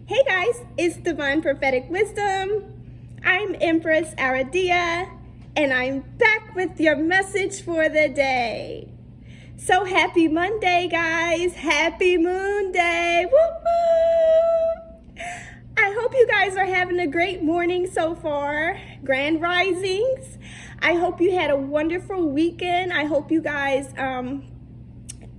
Hey guys, it's Divine Prophetic Wisdom. I'm Empress Aradia, and I'm back with your message for the day. So happy Monday, guys. Happy Moon Day. Woo woo! I hope you guys are having a great morning so far. Grand risings. I hope you had a wonderful weekend. I hope you guys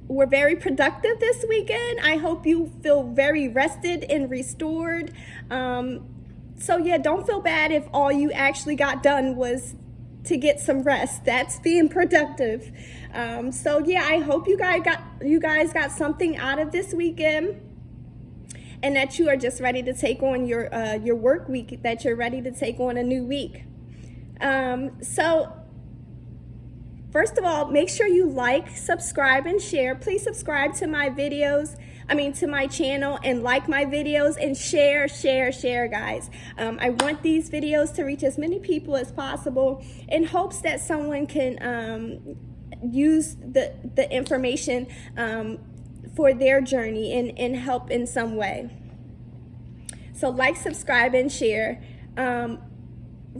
were very productive this weekend. I hope you feel very rested and restored. So yeah, don't feel bad if all you actually got done was to get some rest. That's being productive. So yeah, I hope you guys got something out of this weekend, and that you are just ready to take on your work week. That you're ready to take on a new week. So first of all, make sure you like, subscribe, and share. Please subscribe to my videos, to my channel, and like my videos, and share, guys. I want these videos to reach as many people as possible in hopes that someone can use the information for their journey and help in some way. So like, subscribe, and share.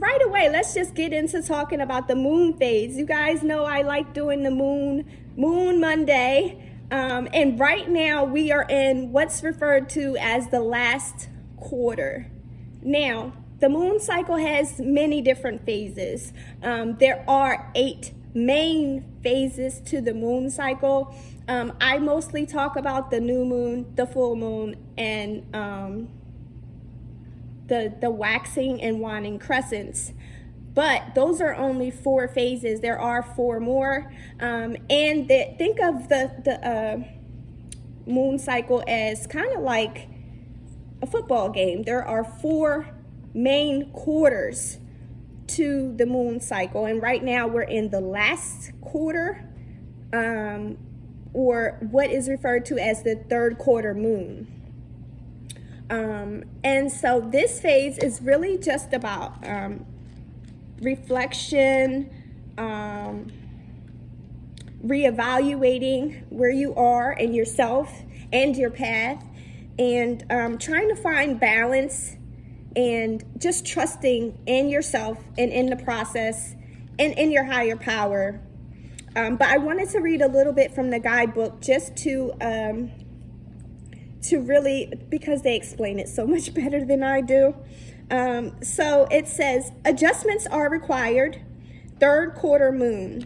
Right away, let's just get into talking about the moon phase. You guys know I like doing the moon Monday. And right now we are in what's referred to as the last quarter. Now, the moon cycle has many different phases. There are 8 main phases to the moon cycle. I mostly talk about the new moon, the full moon, and the waxing and waning crescents. But those are only 4 phases. There are 4 more. Think of the moon cycle as kind of like a football game. There are 4 main quarters to the moon cycle. And right now we're in the last quarter, or what is referred to as the 3rd quarter moon. And so this phase is really just about reflection, reevaluating where you are and yourself and your path, and trying to find balance and just trusting in yourself and in the process and in your higher power. But I wanted to read a little bit from the guidebook just to really, because they explain it so much better than I do. So it says, adjustments are required. 3rd quarter moon.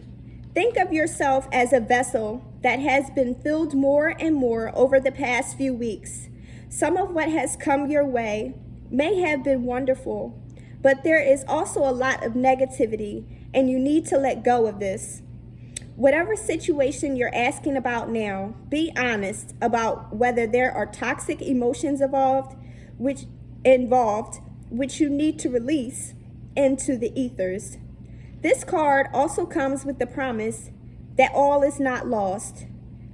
Think of yourself as a vessel that has been filled more and more over the past few weeks. Some of what has come your way may have been wonderful, but there is also a lot of negativity, and you need to let go of this. Whatever situation you're asking about now, be honest about whether there are toxic emotions involved, which you need to release into the ethers. This card also comes with the promise that all is not lost.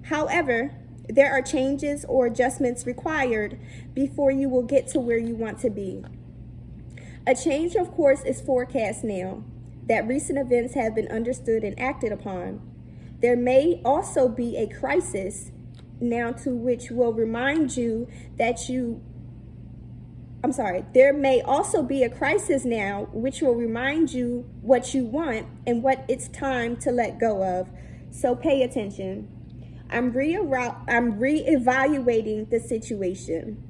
However, there are changes or adjustments required before you will get to where you want to be. A change, of course, is forecast now that recent events have been understood and acted upon. There may also be a crisis now which will remind you what you want and what it's time to let go of. So pay attention. I'm reevaluating the situation.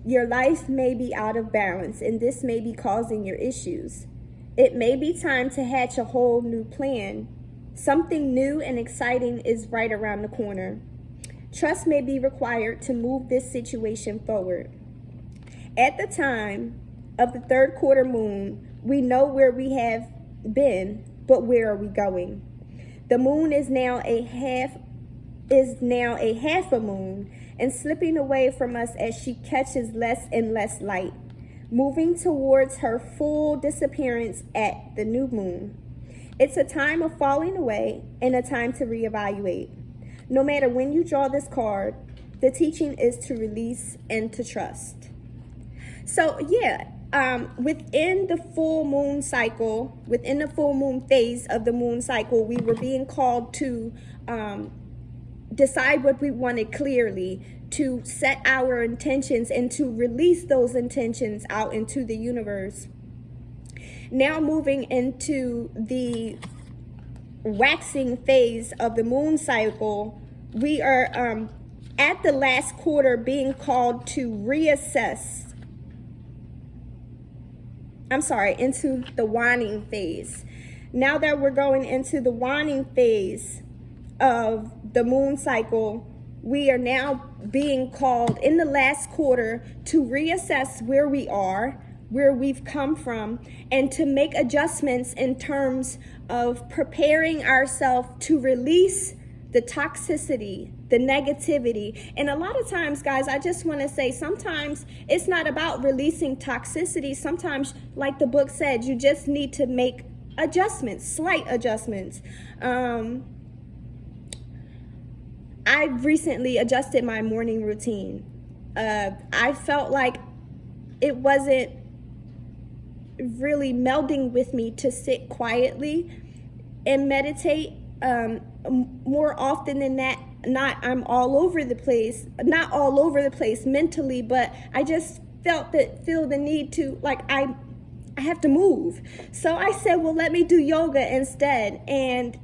Your life may be out of balance, and this may be causing your issues. It may be time to hatch a whole new plan. Something new and exciting is right around the corner. Trust may be required to move this situation forward. At the time of the 3rd quarter moon, we know where we have been, but where are we going? The moon is now a half a moon and slipping away from us as she catches less and less light, moving towards her full disappearance at the new moon. It's a time of falling away and a time to reevaluate. No matter when you draw this card, the teaching is to release and to trust. So yeah, within the full moon cycle, within the full moon phase of the moon cycle, we were being called to decide what we wanted clearly, to set our intentions and to release those intentions out into the universe. Now moving into the waxing phase of the moon cycle, we are at the last quarter being called to reassess. Into the waning phase. Now that we're going into the waning phase of the moon cycle, we are now being called in the last quarter to reassess where we are, where we've come from, and to make adjustments in terms of preparing ourselves to release the toxicity, the negativity. And a lot of times, guys, I just want to say, sometimes it's not about releasing toxicity. Sometimes, like the book said, you just need to make adjustments, slight adjustments. I've recently adjusted my morning routine. I felt like it wasn't really melding with me to sit quietly and meditate. More often than that, I'm all over the place, not all over the place mentally, but I just feel the need to, like, I have to move. So I said, well, let me do yoga instead. And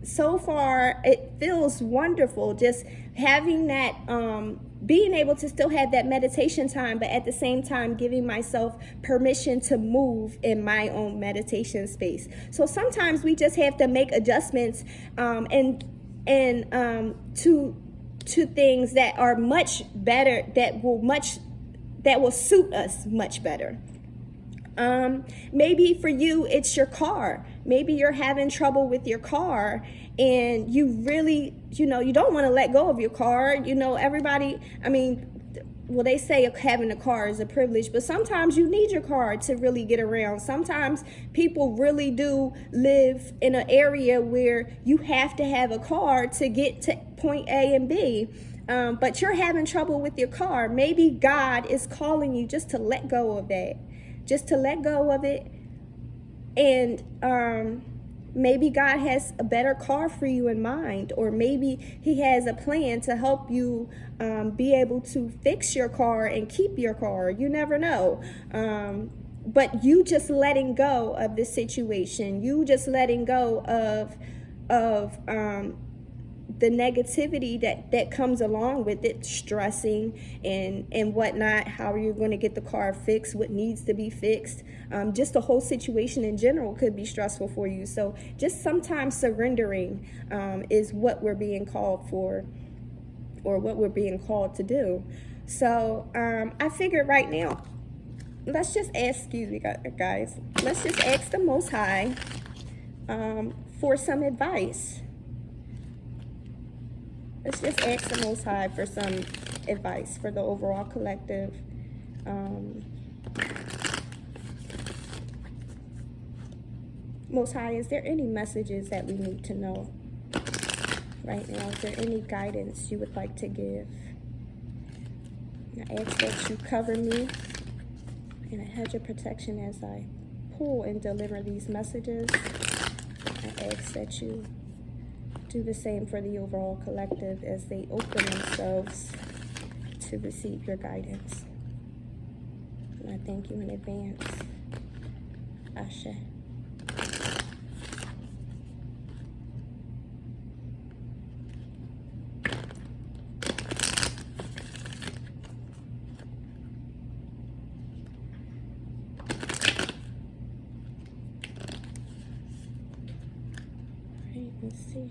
so far it feels wonderful, just having that, being able to still have that meditation time, but at the same time giving myself permission to move in my own meditation space. So sometimes we just have to make adjustments to things that are much better, that will suit us much better. Maybe for you, it's your car. Maybe you're having trouble with your car and you really, you don't want to let go of your car. Everybody, well, they say having a car is a privilege, but sometimes you need your car to really get around. Sometimes people really do live in an area where you have to have a car to get to point A and B. But you're having trouble with your car. Maybe God is calling you just to let go of that. Just to let go of it. And maybe God has a better car for you in mind, or maybe he has a plan to help you be able to fix your car and keep your car. You never know. But you just letting go of the situation, you just letting go of the negativity that comes along with it, stressing and whatnot. How are you going to get the car fixed? What needs to be fixed? Just the whole situation in general could be stressful for you. So just sometimes surrendering is what we're being called for, or what we're being called to do. So I figured right now, let's just ask, guys, let's just ask the Most High for some advice. Let's just ask the Most High for some advice for the overall collective. Most High, is there any messages that we need to know right now? Is there any guidance you would like to give? I ask that you cover me in a hedge of protection as I pull and deliver these messages. I ask that you do the same for the overall collective as they open themselves to receive your guidance. And I thank you in advance. Ashe. Let's see.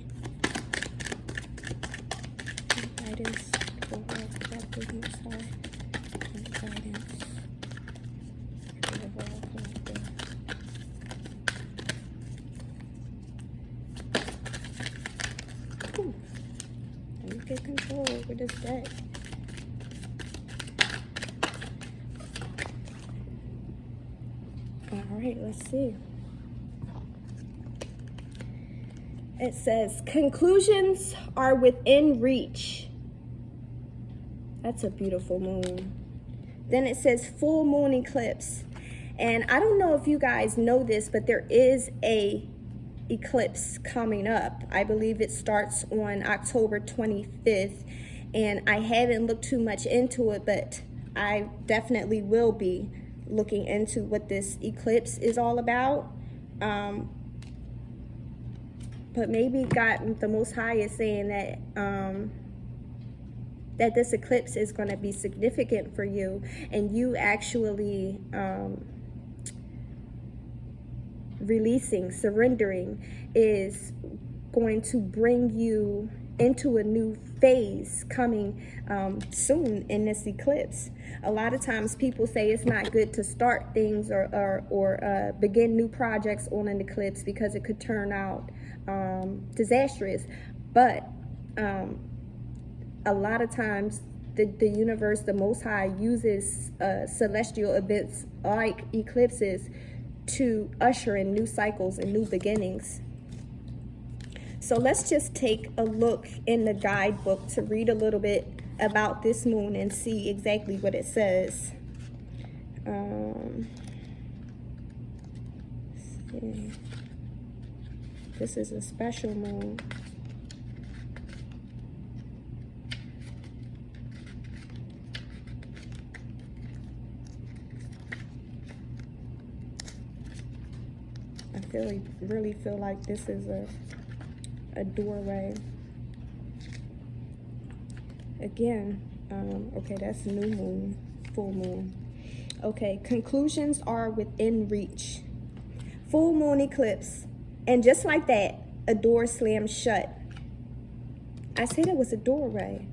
Guidance for overall collective, Most High. And guidance for the overall collective. Ooh. Let me get control over this deck. Alright, let's see. It says, conclusions are within reach. That's a beautiful moon. Then it says full moon eclipse. And I don't know if you guys know this, but there is a eclipse coming up. I believe it starts on October 25th, and I haven't looked too much into it, but I definitely will be looking into what this eclipse is all about. But maybe God, the Most High, is saying that that this eclipse is going to be significant for you, and you actually releasing, surrendering is going to bring you into a new phase coming soon in this eclipse. A lot of times people say it's not good to start things or begin new projects on an eclipse because it could turn out disastrous. But a lot of times the universe, the Most High, uses celestial events like eclipses to usher in new cycles and new beginnings. So let's just take a look in the guidebook to read a little bit about this moon and see exactly what it says. This is a special moon. I really feel like this is a doorway. Again, okay, that's new moon, full moon. Okay, conclusions are within reach. Full moon eclipse. And just like that, a door slammed shut. I said it was a doorway.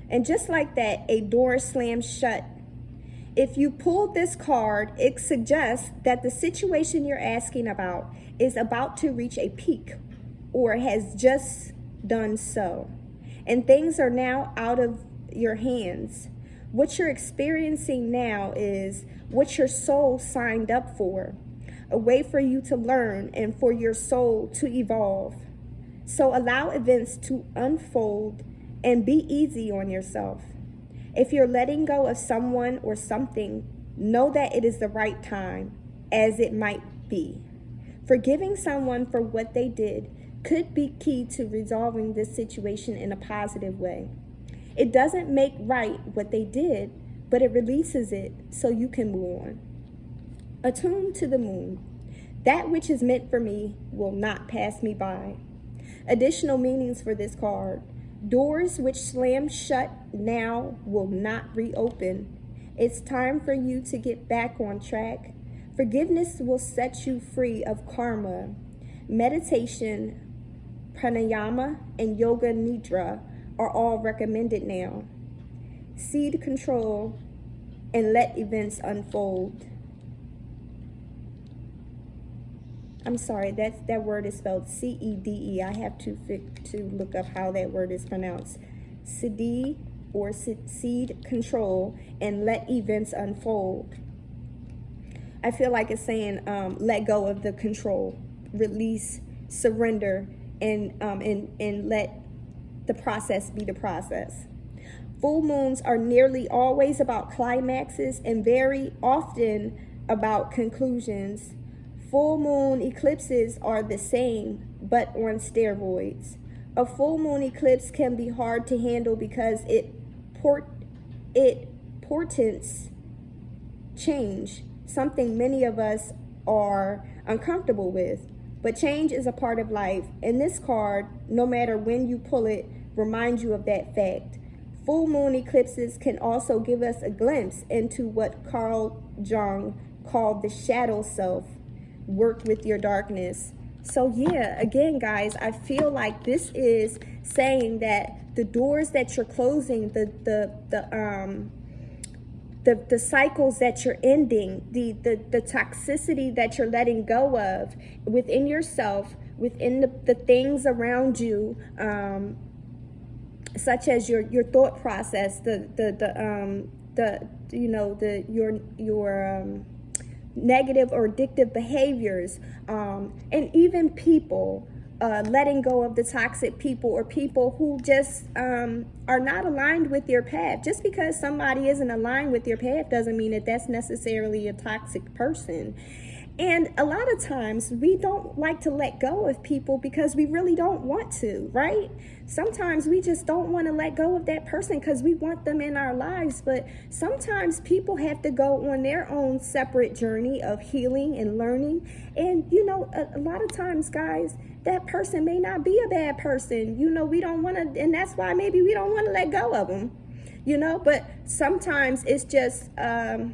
And just like that, a door slammed shut. If you pulled this card, it suggests that the situation you're asking about is about to reach a peak or has just done so. And things are now out of your hands. What you're experiencing now is what your soul signed up for, a way for you to learn and for your soul to evolve. So allow events to unfold and be easy on yourself. If you're letting go of someone or something, know that it is the right time, as it might be. Forgiving someone for what they did could be key to resolving this situation in a positive way. It doesn't make right what they did, but it releases it so you can move on. Attuned to the moon. That which is meant for me will not pass me by. Additional meanings for this card. Doors which slam shut now will not reopen. It's time for you to get back on track. Forgiveness will set you free of karma. Meditation, pranayama, and yoga nidra are all recommended now. Seed control and let events unfold. I'm sorry, that word is spelled C-E-D-E. I have to look up how that word is pronounced. Siddhi, or seed control, and let events unfold. I feel like it's saying let go of the control, release, surrender, and let the process be the process. Full moons are nearly always about climaxes and very often about conclusions. Full moon eclipses are the same, but on steroids. A full moon eclipse can be hard to handle because it portends change, something many of us are uncomfortable with. But change is a part of life, and this card, no matter when you pull it, reminds you of that fact. Full moon eclipses can also give us a glimpse into what Carl Jung called the shadow self. Work with your darkness. So yeah, again, guys, I feel like this is saying that the doors that you're closing, the cycles that you're ending, the toxicity that you're letting go of within yourself, within the things around you, such as your thought process, your negative or addictive behaviors, and even people, letting go of the toxic people or people who just are not aligned with your path. Just because somebody isn't aligned with your path doesn't mean that that's necessarily a toxic person. And a lot of times we don't like to let go of people because we really don't want to, right? Sometimes we just don't want to let go of that person because we want them in our lives. But sometimes people have to go on their own separate journey of healing and learning. And, you know, a lot of times, guys, that person may not be a bad person. You know, we don't want to, and that's why maybe we don't want to let go of them, you know. But sometimes it's just, a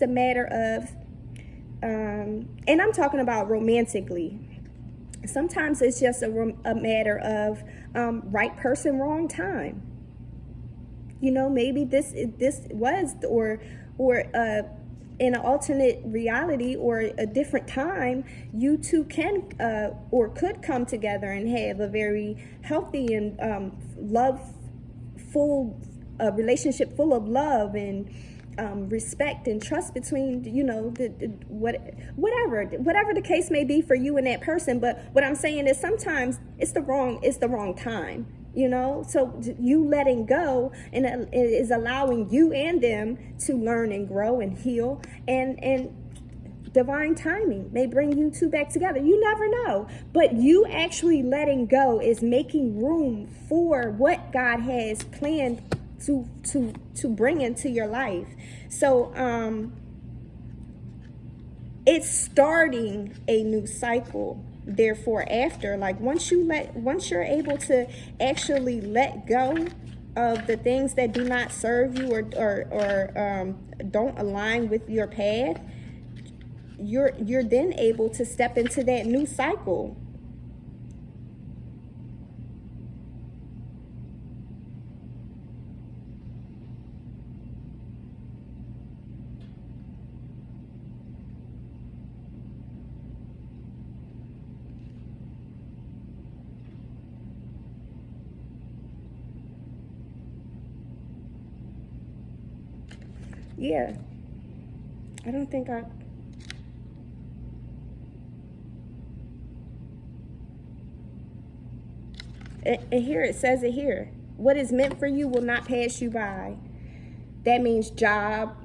matter of, and I'm talking about romantically. Sometimes it's just a matter of right person, wrong time. You know, maybe this was, or in an alternate reality or a different time, you two can or could come together and have a very healthy and love-full relationship, full of love and respect and trust between, you know, whatever the case may be for you and that person. But what I'm saying is sometimes it's the wrong time, you know. So you letting go and it is allowing you and them to learn and grow and heal, and divine timing may bring you two back together. You never know. But you actually letting go is making room for what God has planned to bring into your life. So it's starting a new cycle. Therefore, after, like, once you're able to actually let go of the things that do not serve you or don't align with your path, you're then able to step into that new cycle. Yeah, I don't think and here it says it here. What is meant for you will not pass you by. That means job,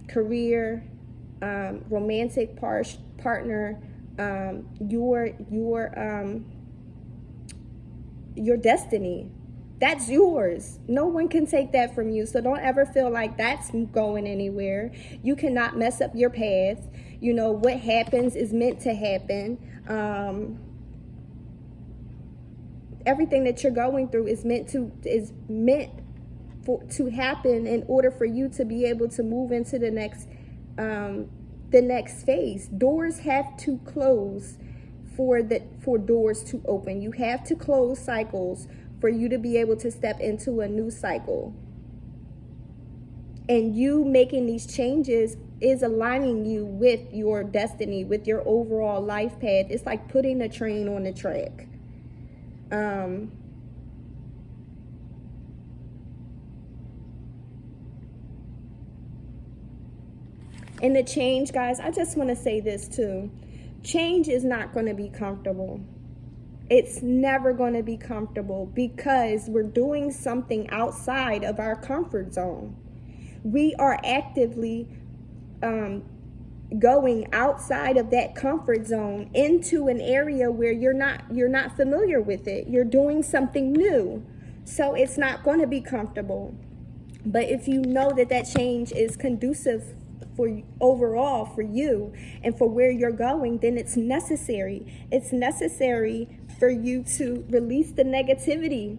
career, romantic partner, your destiny. That's yours. No one can take that from you. So don't ever feel like that's going anywhere. You cannot mess up your path. You know, what happens is meant to happen. Everything that you're going through is meant to happen in order for you to be able to move into the next phase. Doors have to close for doors to open. You have to close cycles for you to be able to step into a new cycle. And you making these changes is aligning you with your destiny, with your overall life path. It's like putting a train on the track. And the change, guys, I just want to say this too. Change is not going to be comfortable. It's never going to be comfortable because we're doing something outside of our comfort zone. We are actively going outside of that comfort zone into an area where you're not familiar with it. You're doing something new. So it's not going to be comfortable. But if you know that change is conducive for overall for you and for where you're going, then it's necessary. It's necessary for you to release the negativity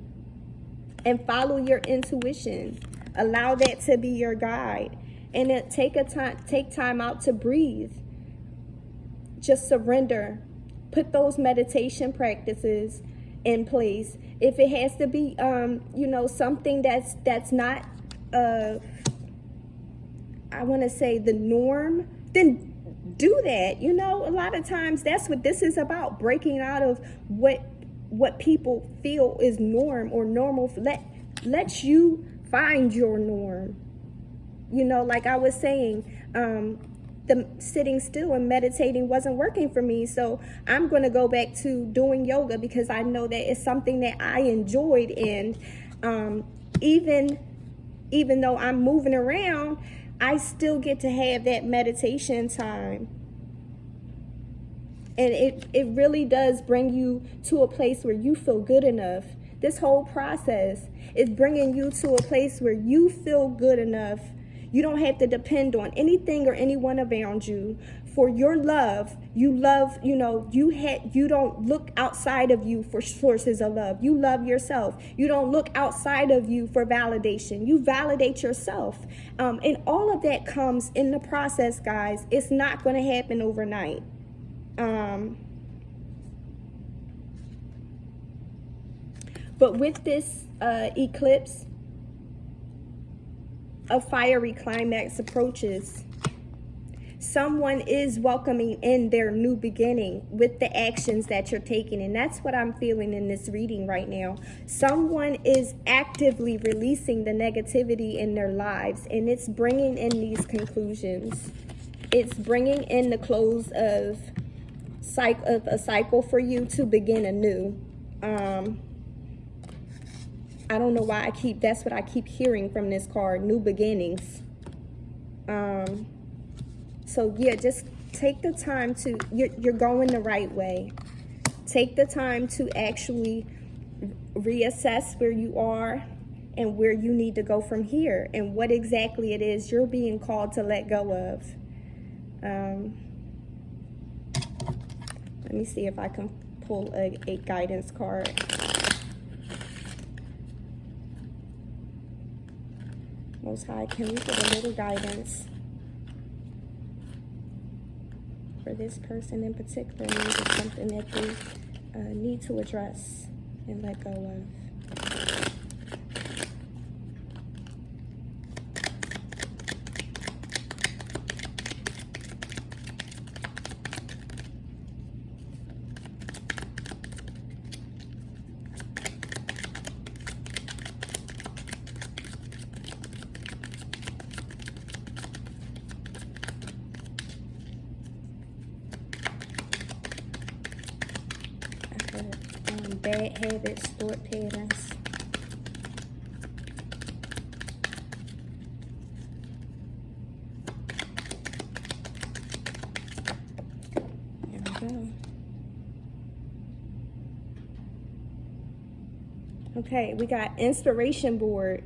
and follow your intuition. Allow that to be your guide. And take time out to breathe. Just surrender. Put those meditation practices in place. If it has to be something that's not I want to say the norm, then do that. You know, a lot of times that's what this is about, breaking out of what people feel is norm or normal. Let you find your norm. You know, like I was saying, the sitting still and meditating wasn't working for me. So I'm going to go back to doing yoga because I know that it's something that I enjoyed. And even though I'm moving around, I still get to have that meditation time. And it really does bring you to a place where you feel good enough. This whole process is bringing you to a place where you feel good enough. You don't have to depend on anything or anyone around you for your love. You love, you don't look outside of you for sources of love. You love yourself. You don't look outside of you for validation. You validate yourself. And all of that comes in the process, guys. It's not going to happen overnight. But with this eclipse, a fiery climax approaches. Someone is welcoming in their new beginning with the actions that you're taking. And that's what I'm feeling in this reading right now. Someone is actively releasing the negativity in their lives. And it's bringing in these conclusions. It's bringing in the close of a cycle for you to begin anew. I don't know why that's what I keep hearing from this card, new beginnings. So yeah, just take the time to, you're going the right way. Take the time to actually reassess where you are and where you need to go from here and what exactly it is you're being called to let go of. Let me see if I can pull a guidance card. Most High, can we get a little guidance for this person in particular? Maybe something that they need to address and let go of. Bad habits, thought patterns. There we go. Okay, we got inspiration board.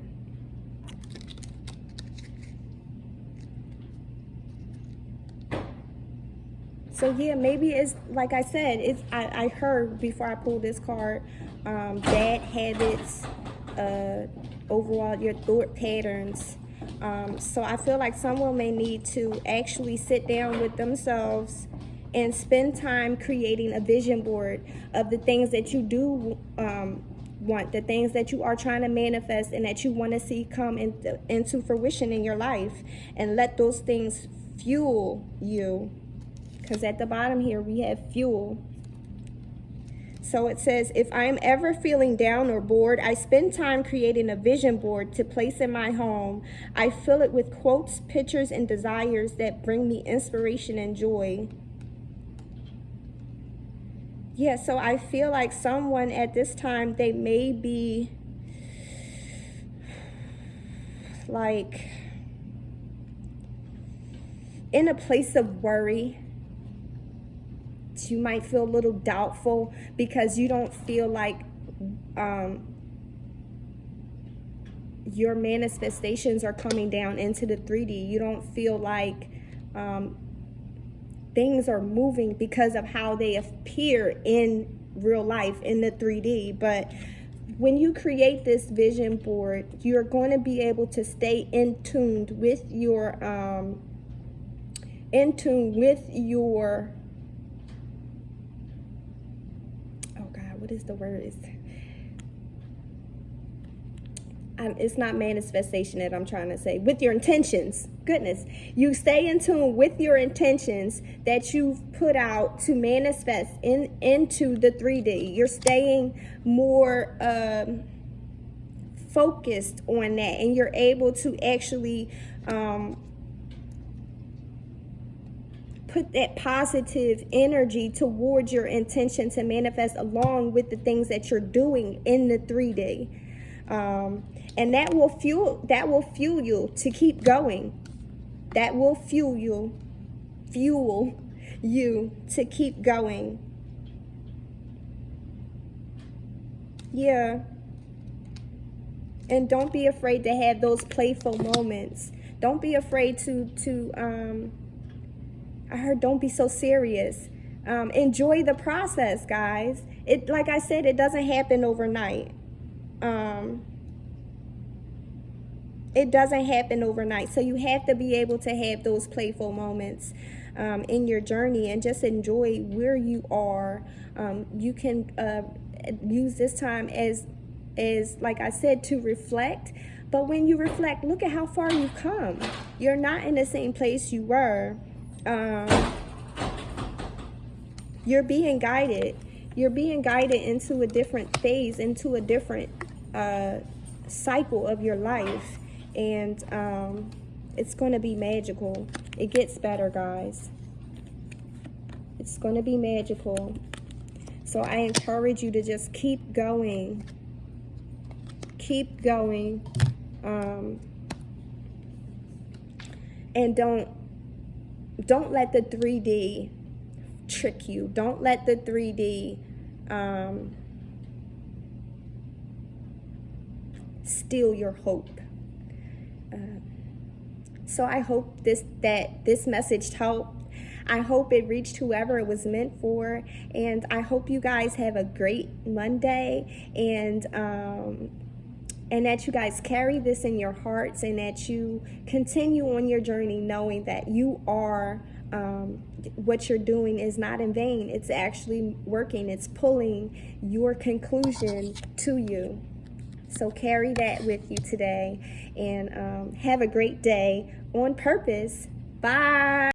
So yeah, maybe it's like I said, I heard before I pulled this card, bad habits, overall your thought patterns. So I feel like someone may need to actually sit down with themselves and spend time creating a vision board of the things that you do want, the things that you are trying to manifest and that you want to see come into fruition in your life, and let those things fuel you. Because at the bottom here, we have fuel. So it says, if I am ever feeling down or bored, I spend time creating a vision board to place in my home. I fill it with quotes, pictures, and desires that bring me inspiration and joy. Yeah, so I feel like someone at this time, they may be like in a place of worry. You might feel a little doubtful because you don't feel like your manifestations are coming down into the 3D. You don't feel like things are moving because of how they appear in real life in the 3D. But when you create this vision board, you're going to be able to stay in tune with your what is the word? It's not manifestation that I'm trying to say. With your intentions. Goodness. You stay in tune with your intentions that you've put out to manifest into the 3D. You're staying more focused on that. And you're able to actually put that positive energy towards your intention to manifest along with the things that you're doing in the 3D. And that will fuel you to keep going. that will fuel you to keep going. Yeah. And don't be afraid to have those playful moments. Don't be afraid I heard don't be so serious. Enjoy the process, guys. It, like I said, it doesn't happen overnight. It doesn't happen overnight. So you have to be able to have those playful moments in your journey and just enjoy where you are. You can use this time as like I said, to reflect. But when you reflect, look at how far you've come. You're not in the same place you were. You're being guided. You're being guided into a different phase, into a different cycle of your life. And it's going to be magical. It gets better, guys. It's going to be magical. So I encourage you to just keep going. Keep going. And don't let the 3D trick you. Don't let the 3D steal your hope. So I hope that this message helped. I hope it reached whoever it was meant for, and I hope you guys have a great Monday, and that you guys carry this in your hearts, and that you continue on your journey knowing that you are, what you're doing is not in vain. It's actually working. It's pulling your conclusion to you. So carry that with you today, and have a great day on purpose. Bye.